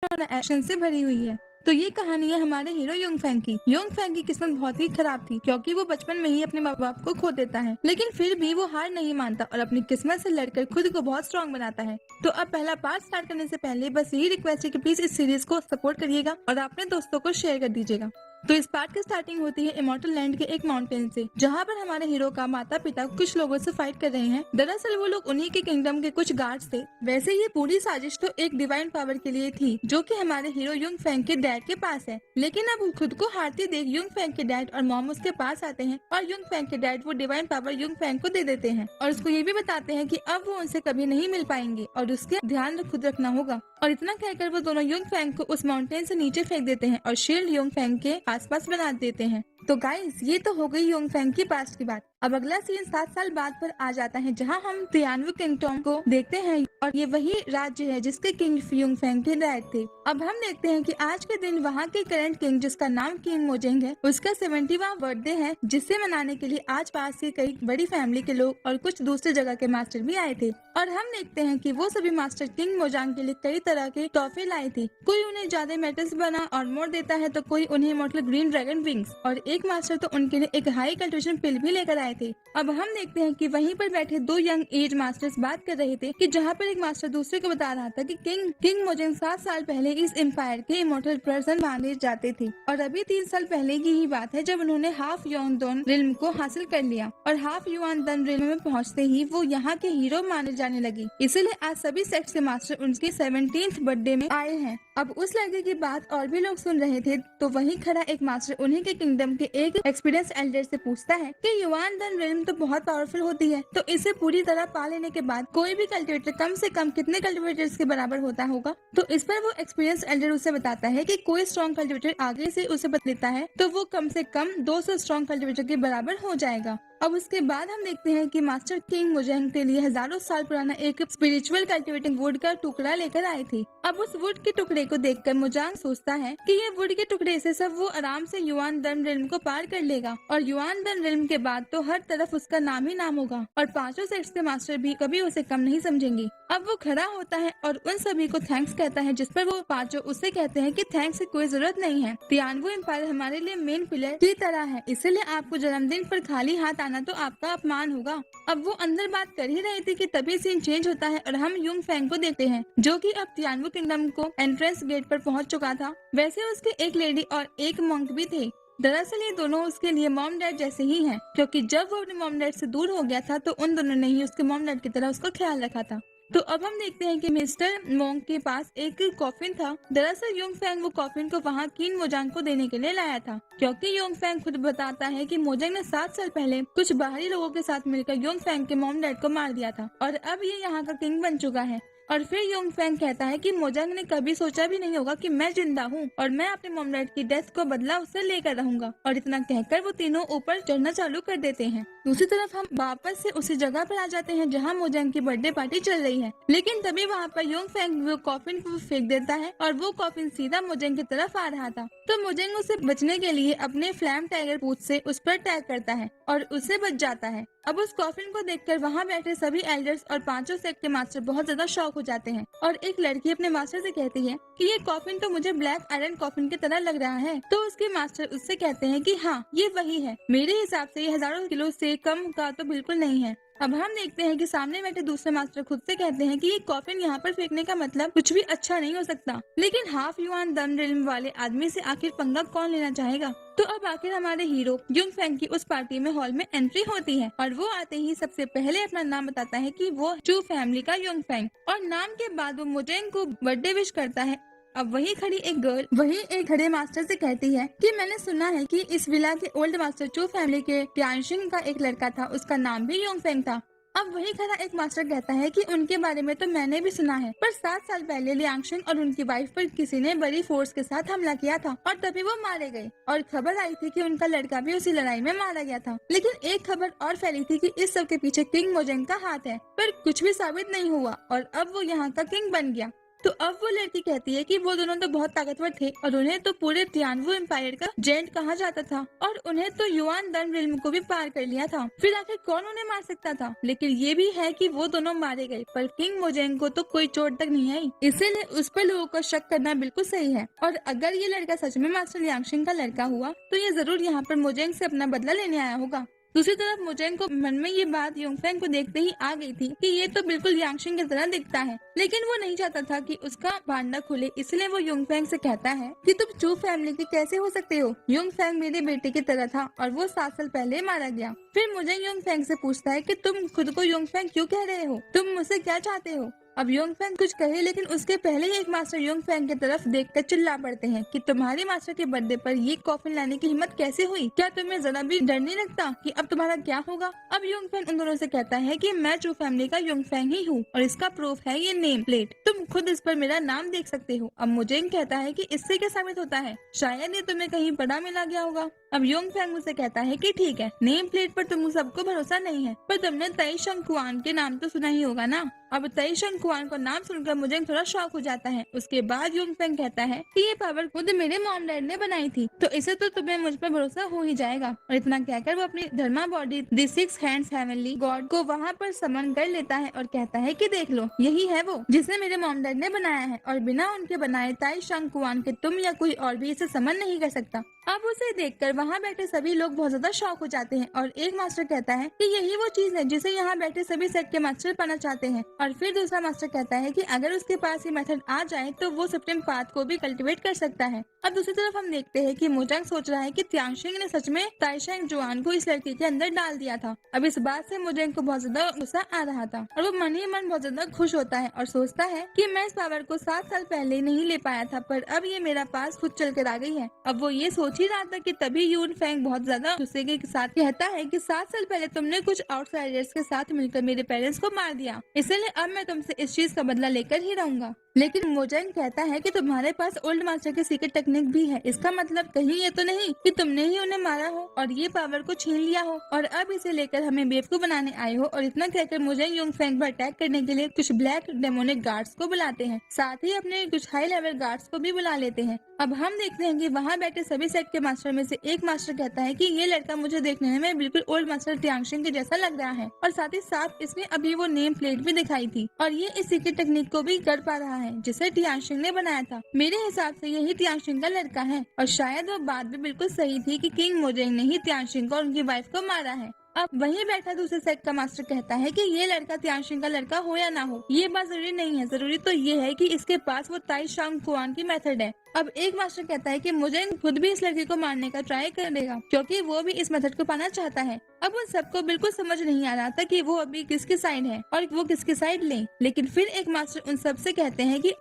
और एक्शन से भरी हुई है। तो ये कहानी है हमारे हीरो युंगफैंग की। युंगफैंग की किस्मत बहुत ही खराब थी क्योंकि वो बचपन में ही अपने माँ बाप को खो देता है, लेकिन फिर भी वो हार नहीं मानता और अपनी किस्मत से लड़कर खुद को बहुत स्ट्रांग बनाता है। तो अब पहला पार्ट स्टार्ट करने से पहले बस यही रिक्वेस्ट है कि प्लीज इस सीरीज को सपोर्ट करिएगा और अपने दोस्तों को शेयर कर दीजिएगा। तो इस पार्ट की स्टार्टिंग होती है इमॉर्टल लैंड के एक माउंटेन से, जहाँ पर हमारे हीरो का माता पिता कुछ लोगों से फाइट कर रहे हैं। दरअसल वो लोग उन्हीं के किंगडम के कुछ गार्ड्स थे। वैसे ये पूरी साजिश तो एक डिवाइन पावर के लिए थी, जो कि हमारे हीरो युंग फैंग के डैड के पास है। लेकिन अब वो खुद को हारती देख युंग फैंग के डैड और मॉम उसके पास आते हैं और युंग फैंग के डैड वो डिवाइन पावर युंग फैंग को दे देते हैं और उसको ये भी बताते हैं कि अब वो उनसे कभी नहीं मिल पाएंगे और उसके ध्यान खुद रखना होगा। और इतना कहकर वो दोनों युंग फैंग को उस माउंटेन से नीचे फेंक देते हैं और शील्ड युंग फैंग के आसपास बना देते हैं। तो गाइस, ये तो हो गई युंग फैंग की पास्ट की बात। अब अगला सीन 7 साल बाद पर आ जाता है, जहां हम तियानवु किंगडम को देखते हैं और ये वही राज्य है जिसके किंग युंग फैंग के डैड थे। अब हम देखते हैं कि आज के दिन वहां के करंट किंग, जिसका नाम किंग मोजेंग है, उसका 70वां बर्थडे है, जिसे मनाने के लिए आज पास के कई बड़ी फैमिली के लोग और कुछ दूसरी जगह के मास्टर भी आए थे। और हम देखते हैं कि वो सभी मास्टर किंग मोजांग के लिए कई तरह के तोहफे लाए थे। कोई उन्हें ज्यादा मेटल्स बना और मोड़ देता है, तो कोई उन्हें इमॉर्टल ग्रीन ड्रैगन विंग्स, और एक मास्टर तो उनके लिए एक हाई कल्टिवेशन पिल भी लेकर आए थे। अब हम देखते हैं कि वहीं पर बैठे दो यंग एज मास्टर्स बात कर रहे थे कि जहाँ पर एक मास्टर दूसरे को बता रहा था कि किंग मोजेंग 7 साल पहले इस एम्पायर के इमॉर्टल पर्सन माने जाते थे और अभी 3 साल पहले की ही बात है जब उन्होंने हाफ युआन रिल्म को हासिल कर लिया और हाफ युआन रिल्म में पहुँचते ही वो यहाँ के हीरो माने जाने लगे। इसीलिए आज सभी सेक्ट के मास्टर उनके 17th बर्थडे में आए हैं। अब उस लड़के की बात और भी लोग सुन रहे थे, तो वहीं खड़ा एक मास्टर उन्हीं के किंगडम के एक एक्सपीरियंस एल्डर से पूछता है कि युआन रिल्म तो बहुत पावरफुल होती है, तो इसे पूरी तरह पा लेने के बाद कोई भी कल्टिवेटर कम से कम कितने कल्टिवेटर्स के बराबर होता होगा। तो इस पर वो एक्सपीरियंस एल्डर उसे बताता है कि कोई स्ट्रॉन्ग कल्टिवेटर आगे से उसे बतलाता है तो वो कम से कम 200 स्ट्रॉन्ग कल्टिवेटर के बराबर हो जाएगा। अब उसके बाद हम देखते हैं कि मास्टर किंग मोजेंग के लिए हजारों साल पुराना एक स्पिरिचुअल कल्टिवेटिंग वुड का टुकड़ा लेकर आए थे। अब उस वुड के टुकड़े को देखकर मोजांग सोचता है कि ये वुड के टुकड़े से सब वो आराम से युआन रिल्म को पार कर लेगा और युआन रिल्म के बाद तो हर तरफ उसका नाम ही नाम होगा और पांचों सेक्ट्स के मास्टर भी कभी उसे कम नहीं समझेंगे। अब वो खड़ा होता है और उन सभी को थैंक्स कहता है, जिस पर वो पांचों उससे कहते हैं कि थैंक्स की कोई जरूरत नहीं है। तियानवु एम्पायर हमारे लिए मेन पिलर की तरह है, इसलिए आपको जन्मदिन पर खाली हाथ आना तो आपका अपमान होगा। अब वो अंदर बात कर ही रही थी कि तभी सीन चेंज होता है और हम युंग फैंग को देखते हैं, जो कि अब तियानवु किंगडम को एंट्रेंस गेट पर पहुंच चुका था। वैसे उसके एक लेडी और एक मंक भी थे। दरअसल ये दोनों उसके लिए मॉम डैड जैसे ही हैं, क्योंकि जब वो अपने मॉम डैड से दूर हो गया था तो उन दोनों ने ही उसके मॉम डैड की तरह उसका ख्याल रखा था। तो अब हम देखते हैं कि मिस्टर मोंग के पास एक कॉफिन था। दरअसल युंग फैंग वो कॉफिन को वहाँ किंग मोजांग को देने के लिए लाया था, क्योंकि युंग फैंग खुद बताता है कि मोजांग ने 7 साल पहले कुछ बाहरी लोगों के साथ मिलकर युंग फैंग के मॉम डैड को मार दिया था और अब ये यहाँ का किंग बन चुका है। और फिर युंग फैंग कहता है कि मोजांग ने कभी सोचा भी नहीं होगा कि मैं जिंदा हूँ और मैं अपने मॉम डैड की डेथ को बदला उससे लेकर रहूंगा। और इतना कहकर वो तीनों ऊपर चढ़ना चालू कर देते हैं। दूसरी तरफ हम वापस से उसी जगह पर आ जाते हैं जहाँ मोजांग की बर्थडे पार्टी चल रही है, लेकिन तभी वहाँ पर युंग फैंग वो कॉफिन को फेंक देता है और वो कॉफिन सीधा मोजांग की तरफ आ रहा था। तो मोजांग उसे बचने के लिए अपने फ्लैम टाइगर पूछ से उस पर टैग करता है और उससे बच जाता है। अब उस कॉफिन को देखकर वहाँ बैठे सभी एल्डर्स और पांचों सेक्ट के मास्टर बहुत ज्यादा शॉक हो जाते हैं और एक लड़की अपने मास्टर से कहती है कि ये कॉफिन तो मुझे ब्लैक आयरन कॉफिन की तरह लग रहा है। तो उसके मास्टर उससे कहते हैं कि हाँ, ये वही है, मेरे हिसाब से ये हजारों किलो से कम का तो बिल्कुल नहीं है। अब हम देखते हैं कि सामने बैठे दूसरे मास्टर खुद से कहते हैं कि ये कॉफिन यहाँ पर फेंकने का मतलब कुछ भी अच्छा नहीं हो सकता, लेकिन हाफ युआन रिल्म वाले आदमी से आखिर पंगा कौन लेना चाहेगा। तो अब आखिर हमारे हीरो युंग फैंग की उस पार्टी में हॉल में एंट्री होती है और वो आते ही सबसे पहले अपना नाम बताता है कि वो चू फैमिली का युंग फैंग, और नाम के बाद वो मोजेंग को बर्थडे विश करता है। अब वही खड़ी एक गर्ल वही एक खड़े मास्टर से कहती है कि मैंने सुना है कि इस विला के ओल्ड मास्टर चू फैमिली के ट्यानशिंग का एक लड़का था, उसका नाम भी युंग फैंग था। अब वही खड़ा एक मास्टर कहता है कि उनके बारे में तो मैंने भी सुना है, पर 7 साल पहले लियांगशिंग और उनकी वाइफ पर किसी ने बड़ी फोर्स के साथ हमला किया था और तभी वो मारे गए, और खबर आई थी कि उनका लड़का भी उसी लड़ाई में मारा गया था। लेकिन एक खबर और फैली थी कि इस सब के पीछे किंग मोजेंग का हाथ है, पर कुछ भी साबित नहीं हुआ और अब वो यहाँ का किंग बन गया। तो अब वो लड़की कहती है कि वो दोनों तो बहुत ताकतवर थे और उन्हें तो पूरे तियानवु एम्पायर का जेंट कहा जाता था और उन्हें तो युआन दन रिल्म को भी पार कर लिया था। फिर आखिर कौन उन्हें मार सकता था? लेकिन ये भी है कि वो दोनों मारे गए पर किंग मोजेंग को तो कोई चोट तक नहीं आई, इसीलिए उस पर लोगों का शक करना बिल्कुल सही है। और अगर ये लड़का सच में मास्टर लियांगशिंग का लड़का हुआ तो ये जरूर यहाँ पर मोजेंग से अपना बदला लेने आया होगा। दूसरी तरफ मोजेंग को मन में ये बात योंगफेंग को देखते ही आ गई थी कि ये तो बिल्कुल यांगशिंग की तरह दिखता है, लेकिन वो नहीं चाहता था कि उसका भांडा खुले, इसलिए वो योंगफेंग से कहता है कि तुम चू फैमिली के कैसे हो सकते हो? योंगफेंग मेरे बेटे की तरह था और वो 7 साल पहले मारा गया। फिर मोजेंग योंगफेंग से पूछता है कि तुम खुद को योंगफेंग क्यों कह रहे हो? तुम मुझसे क्या चाहते हो? अब योंगफेंग कुछ कहे लेकिन उसके पहले ही एक मास्टर योंगफेंग की तरफ देखकर चिल्ला पड़ते हैं कि तुम्हारे मास्टर के बर्थडे पर ये कॉफिन लाने की हिम्मत कैसे हुई? क्या तुम्हें जरा भी डर नहीं लगता कि अब तुम्हारा क्या होगा? अब योंगफेंग उन दोनों से कहता है कि मैं चू फैमिली का योंगफेंग ही हूँ और इसका प्रूफ है ये नेम प्लेट, तुम खुद इस पर मेरा नाम देख सकते हो। अब मोजेंग कहता है कि इससे क्या साबित होता है? शायद ये तुम्हें कहीं बड़ा मिला गया होगा। अब योंगफेंग मुझसे कहता है कि ठीक है, नेम प्लेट पर तुम सबको भरोसा नहीं है, पर तुमने तई शंकुआन के नाम तो सुना ही होगा ना। अब तई शंकुआन को नाम सुनकर मुझे थोड़ा शौक हो जाता है। उसके बाद योंगफेंग कहता है कि ये पावर खुद मेरे मॉम डैड ने बनाई थी, तो इसे तो तुम्हें मुझ पर भरोसा हो ही जाएगा। और इतना कहकर वो अपनी धर्मा body the 6 hands heavenly god को वहाँ पर समन कर लेता है और कहता है कि देख लो, यही है वो जिसे मेरे मॉम डैड ने बनाया है और बिना उनके बनाए ताई शंकुआन के तुम या कोई और भी इसे समन नहीं कर सकता। अब उसे देखकर वहाँ बैठे सभी लोग बहुत ज्यादा शॉक हो जाते हैं और एक मास्टर कहता है कि यही वो चीज है जिसे यहाँ बैठे सभी सेट के मास्टर पाना चाहते हैं। और फिर दूसरा मास्टर कहता है कि अगर उसके पास ये मेथड आ जाए तो वो सुप्रीम पाथ को भी कल्टीवेट कर सकता है। अब दूसरी तरफ हम देखते हैं कि मोजांग सोच रहा है कि त्यांगशिंग ने सच में ताइशेंग जुआन को इस लड़की के अंदर डाल दिया था। अब इस बात से मोजांग को बहुत ज्यादा गुस्सा आ रहा था और वो मन ही मन बहुत ज्यादा खुश होता है और सोचता है कि मैं इस पावर को 7 साल पहले नहीं ले पाया था, पर अब ये मेरा पास खुद चल कर आ गई है। अब वो ये सोच ही रहा था कि तभी यून फेंग बहुत ज्यादा गुस्से के साथ कहता है कि 7 साल पहले तुमने कुछ आउटसाइडर्स के साथ मिलकर मेरे पेरेंट्स को मार दिया, इसलिए अब मैं तुमसे इस चीज का बदला लेकर ही रहूंगा। लेकिन मोजांग कहता है कि तुम्हारे पास ओल्ड मास्टर की सीक्रेट टेक्निक भी है, इसका मतलब कहीं ये तो नहीं कि तुमने ही उन्हें मारा हो और ये पावर को छीन लिया हो और अब इसे लेकर हमें बेवकूफ बनाने आए हो। और इतना कहकर मोजांग योंग फेंग पर अटैक करने के लिए कुछ ब्लैक डेमोनिक गार्ड्स को बुलाते हैं, साथ ही अपने कुछ हाई लेवल गार्ड्स को भी बुला लेते हैं। अब हम देखते हैं कि वहाँ बैठे सभी सेट के मास्टर में से एक मास्टर कहता है कि ये लड़का मुझे देखने में बिल्कुल ओल्ड मास्टर त्यांगशिंग के जैसा लग रहा है और साथ ही साथ इसमें अभी वो नेम प्लेट भी दिखाई थी और ये इस सीक्रेट टेक्निक को भी कर पा रहा है जिसे त्यांगशिंग ने बनाया था। मेरे हिसाब से यही त्यांगशिंग का लड़का है और शायद वो बात भी बिल्कुल सही थी कि किंग मोजेंग ने ही त्यांगशिंग को और उनकी वाइफ को मारा है। अब वहीं बैठा दूसरे सेट का मास्टर कहता है कि ये लड़का त्यांगशिंग का लड़का हो या ना हो ये बात जरूरी नहीं है, जरूरी तो ये है कि इसके पास वो ताई शांग कुआन की मेथड है। अब एक मास्टर कहता है कि मुझे खुद भी इस लड़की को मारने का ट्राई करेगा क्योंकि वो भी इस मेथड को पाना चाहता है। अब उन सबको बिल्कुल समझ नहीं आ रहा था कि वो अभी किसकी साइड है और वो किसकी साइड ले। लेकिन फिर एक मास्टर उन सब से कहते हैं कि